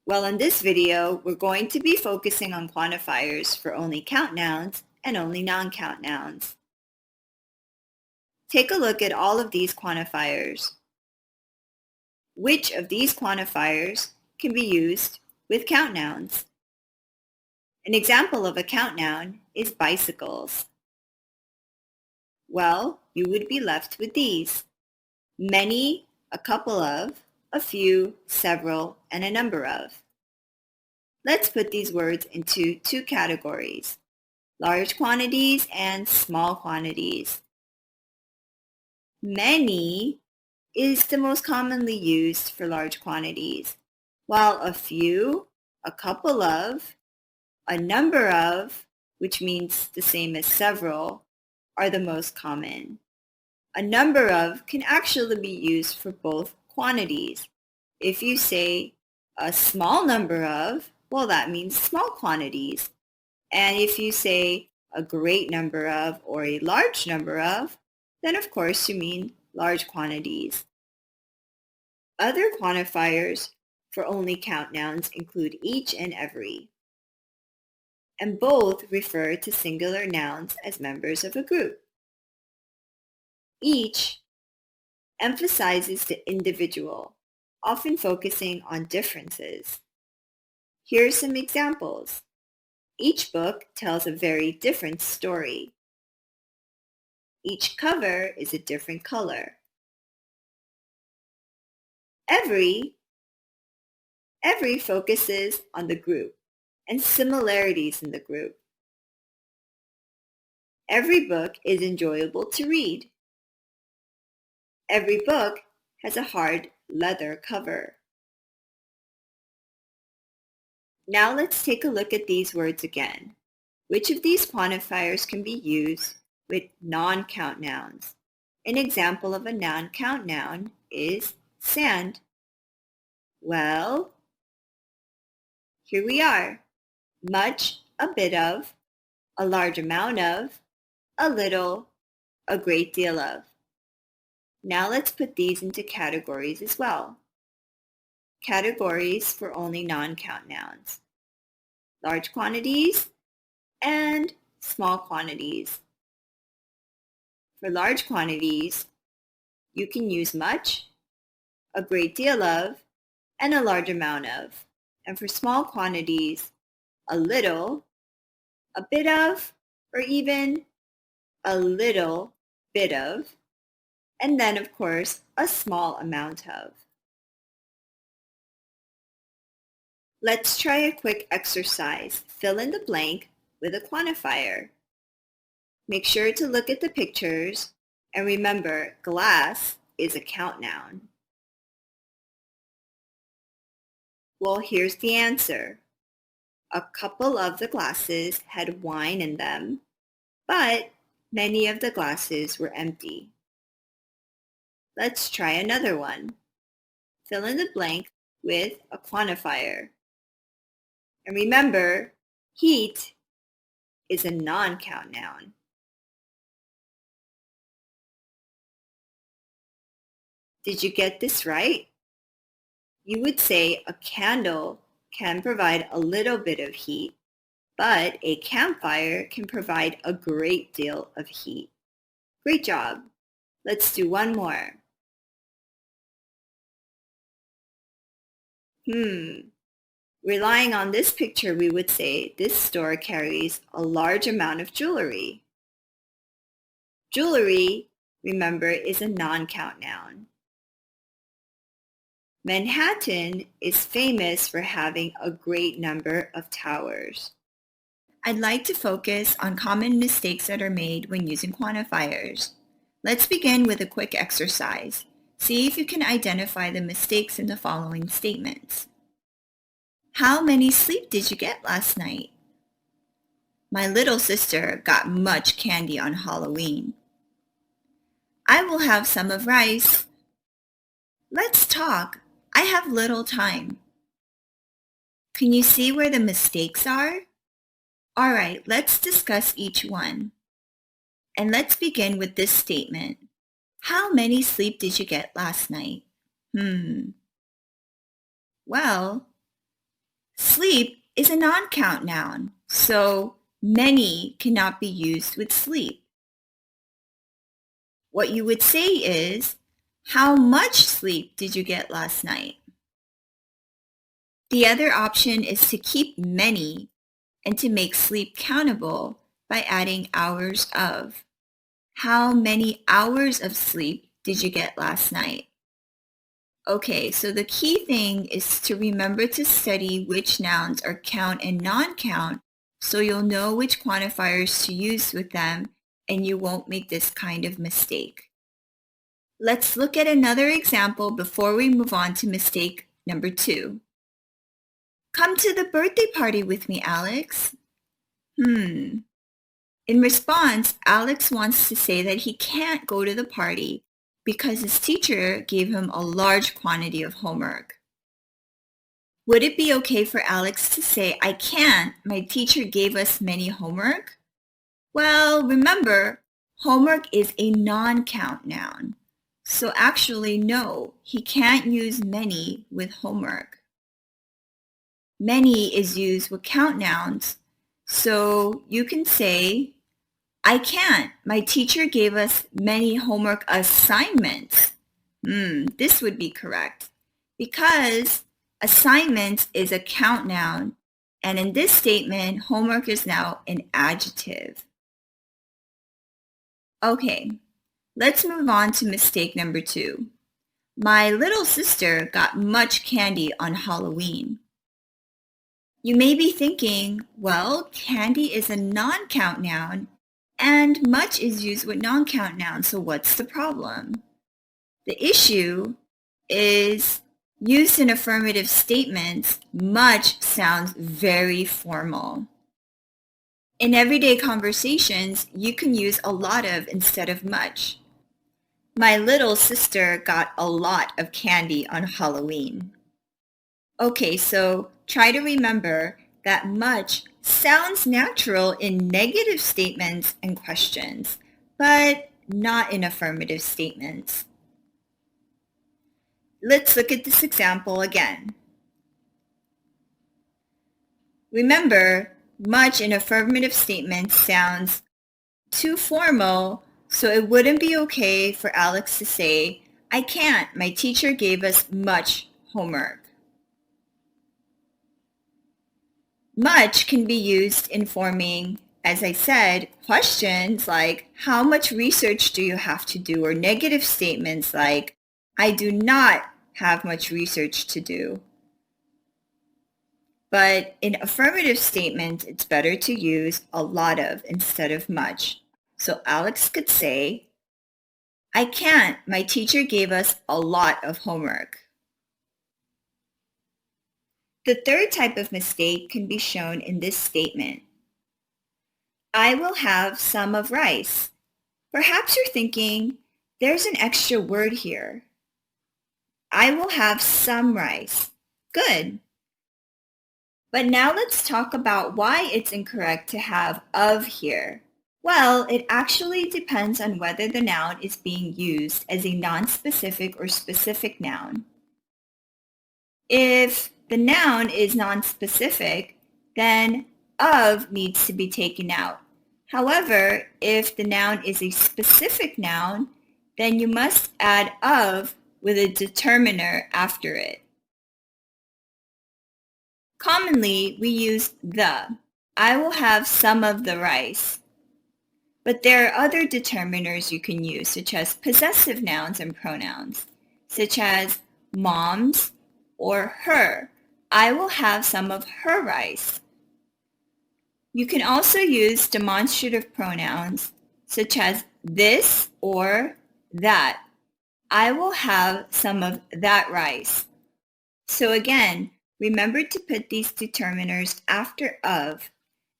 Well, in this video, we're going to be focusing on quantifiers for only count nouns and only non-count nouns. Take a look at all of these quantifiers. Which of these quantifiers can be used with count nouns? An example of a count noun is bicycles. Well, you would be left with these: many, a couple of, a few, several, and a number of. Let's put these words into two categories: large quantities and small quantities. Many is the most commonly used for large quantities, while a few, a couple of, a number of, which means the same as several, are the most common. A number of can actually be used for both quantities. If you say a small number of, well, that means small quantities. And if you say a great number of or a large number of, then of course you mean large quantities. Other quantifiers for only count nouns include each and every, and both refer to singular nouns as members of a group. Each emphasizes the individual, often focusing on differences. Here are some examples. Each book tells a very different story. Each cover is a different color. Every focuses on the group and similarities in the group. Every book is enjoyable to read. Every book has a hard leather cover. Now let's take a look at these words again. Which of these quantifiers can be used with non-count nouns? An example of a non-count noun is sand. Well, here we are. Much, a bit of, a large amount of, a little, a great deal of. Now let's put these into categories as well. Categories for only non-count nouns: large quantities and small quantities. For large quantities, you can use much, a great deal of, and a large amount of. And for small quantities, a little, a bit of, or even a little bit of, and then of course, a small amount of. Let's try a quick exercise. Fill in the blank with a quantifier. Make sure to look at the pictures and remember, glass is a count noun. Well, here's the answer. A couple of the glasses had wine in them, but many of the glasses were empty. Let's try another one. Fill in the blank with a quantifier. And remember, heat is a non-count noun. Did you get this right? You would say a candle can provide a little bit of heat, but a campfire can provide a great deal of heat. Great job. Let's do one more. Relying on this picture, we would say this store carries a large amount of jewelry. Jewelry, remember, is a non-count noun. Manhattan is famous for having a great number of towers. I'd like to focus on common mistakes that are made when using quantifiers. Let's begin with a quick exercise. See if you can identify the mistakes in the following statements. How many sleep did you get last night? My little sister got much candy on Halloween. I will have some of rice. Let's talk. I have little time. Can you see where the mistakes are? All right, let's discuss each one. And let's begin with this statement. How many sleep did you get last night? Well, Sleep is a non-count noun, so many cannot be used with sleep. What you would say is, how much sleep did you get last night? The other option is to keep many and to make sleep countable by adding hours of. How many hours of sleep did you get last night? Okay, so the key thing is to remember to study which nouns are count and non-count so you'll know which quantifiers to use with them and you won't make this kind of mistake. Let's look at another example before we move on to mistake number 2. Come to the birthday party with me, Alex. In response, Alex wants to say that he can't go to the party because his teacher gave him a large quantity of homework. Would it be okay for Alex to say, I can't, my teacher gave us many homework? Well, remember, homework is a non-count noun. So actually, no, he can't use many with homework. Many is used with count nouns, so you can say, I can't. My teacher gave us many homework assignments. This would be correct because assignments is a count noun, and in this statement, homework is now an adjective. Okay, let's move on to mistake number 2. My little sister got much candy on Halloween. You may be thinking, well, candy is a non-count noun, and much is used with non-count nouns, so what's the problem? The issue is used in affirmative statements, much sounds very formal. In everyday conversations, you can use a lot of instead of much. My little sister got a lot of candy on Halloween. Okay, so try to remember that much sounds natural in negative statements and questions, but not in affirmative statements. Let's look at this example again. Remember, much in affirmative statements sounds too formal, so it wouldn't be okay for Alex to say, I can't, my teacher gave us much homework. Much can be used in forming, as I said, questions like, how much research do you have to do? Or negative statements like, I do not have much research to do. But in affirmative statements, it's better to use a lot of instead of much. So Alex could say, I can't. My teacher gave us a lot of homework. The third type of mistake can be shown in this statement. I will have some of rice. Perhaps you're thinking, there's an extra word here. I will have some rice. Good. But now let's talk about why it's incorrect to have of here. Well, it actually depends on whether the noun is being used as a non-specific or specific noun. If the noun is non-specific, then of needs to be taken out. However, if the noun is a specific noun, then you must add of with a determiner after it. Commonly, we use the. I will have some of the rice. But there are other determiners you can use, such as possessive nouns and pronouns, such as mom's or her. I will have some of her rice. You can also use demonstrative pronouns, such as this or that. I will have some of that rice. So again, remember to put these determiners after of,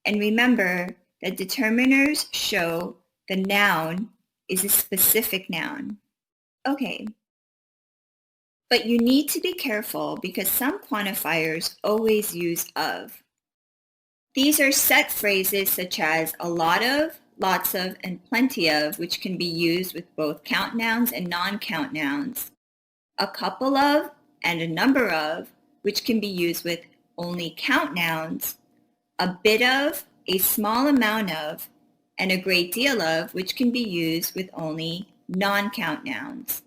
and remember that determiners show the noun is a specific noun. Okay, but you need to be careful because some quantifiers always use of. These are set phrases such as a lot of, lots of, and plenty of, which can be used with both count nouns and non-count nouns. A couple of and a number of, which can be used with only count nouns, a bit of, a small amount of, and a great deal of, which can be used with only non-count nouns.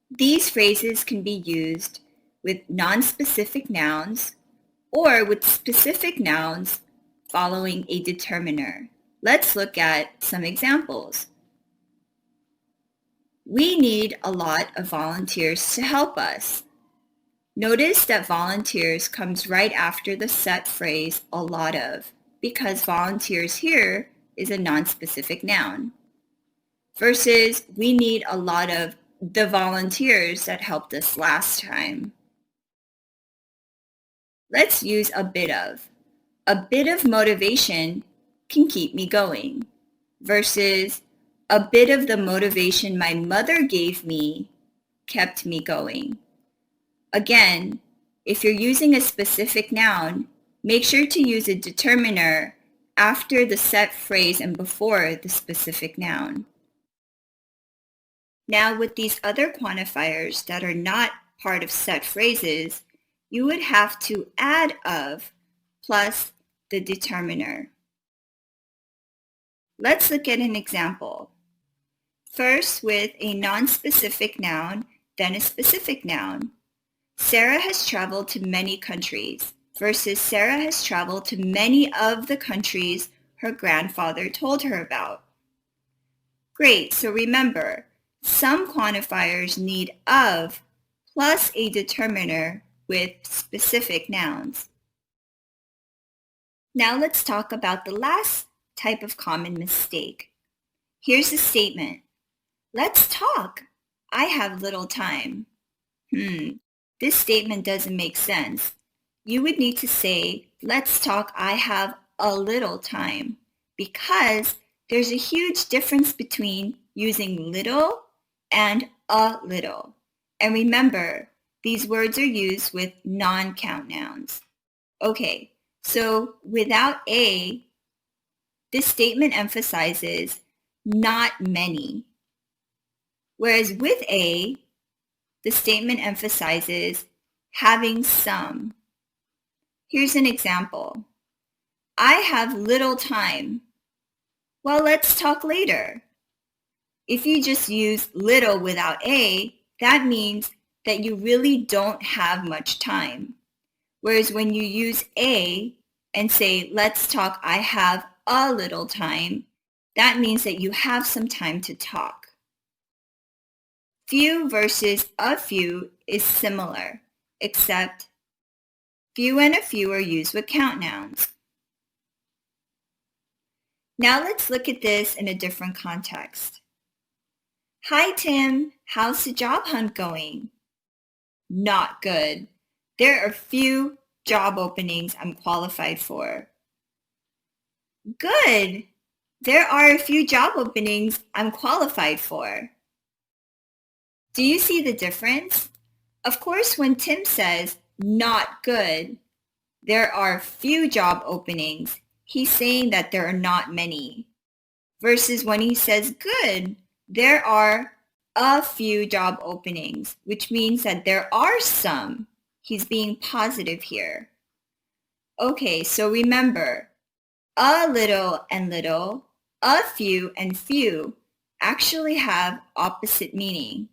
These phrases can be used with non-specific nouns or with specific nouns following a determiner. Let's look at some examples. We need a lot of volunteers to help us. Notice that volunteers comes right after the set phrase a lot of, because volunteers here is a non-specific noun. Versus we need a lot of the volunteers that helped us last time. Let's use a bit of. A bit of motivation can keep me going. Versus a bit of the motivation my mother gave me kept me going. Again, if you're using a specific noun, make sure to use a determiner after the set phrase and before the specific noun. Now with these other quantifiers that are not part of set phrases, you would have to add of plus the determiner. Let's look at an example. First with a non-specific noun, then a specific noun. Sarah has traveled to many countries versus Sarah has traveled to many of the countries her grandfather told her about. Great, so remember, some quantifiers need of plus a determiner with specific nouns. Now let's talk about the last type of common mistake. Here's a statement. Let's talk. I have little time. This statement doesn't make sense. You would need to say, let's talk, I have a little time, because there's a huge difference between using little and a little. And remember, these words are used with non-count nouns. Okay, so without a, this statement emphasizes not many. Whereas with a, the statement emphasizes having some. Here's an example. I have little time. Well, let's talk later. If you just use little without a, that means that you really don't have much time. Whereas when you use a and say, let's talk, I have a little time, that means that you have some time to talk. Few versus a few is similar, except few and a few are used with count nouns. Now let's look at this in a different context. Hi Tim, how's the job hunt going? Not good. There are few job openings I'm qualified for. Good. There are a few job openings I'm qualified for. Do you see the difference? Of course, when Tim says not good, there are few job openings, he's saying that there are not many. Versus when he says good, there are a few job openings, which means that there are some. He's being positive here. Okay, so remember, a little and little, a few and few actually have opposite meaning.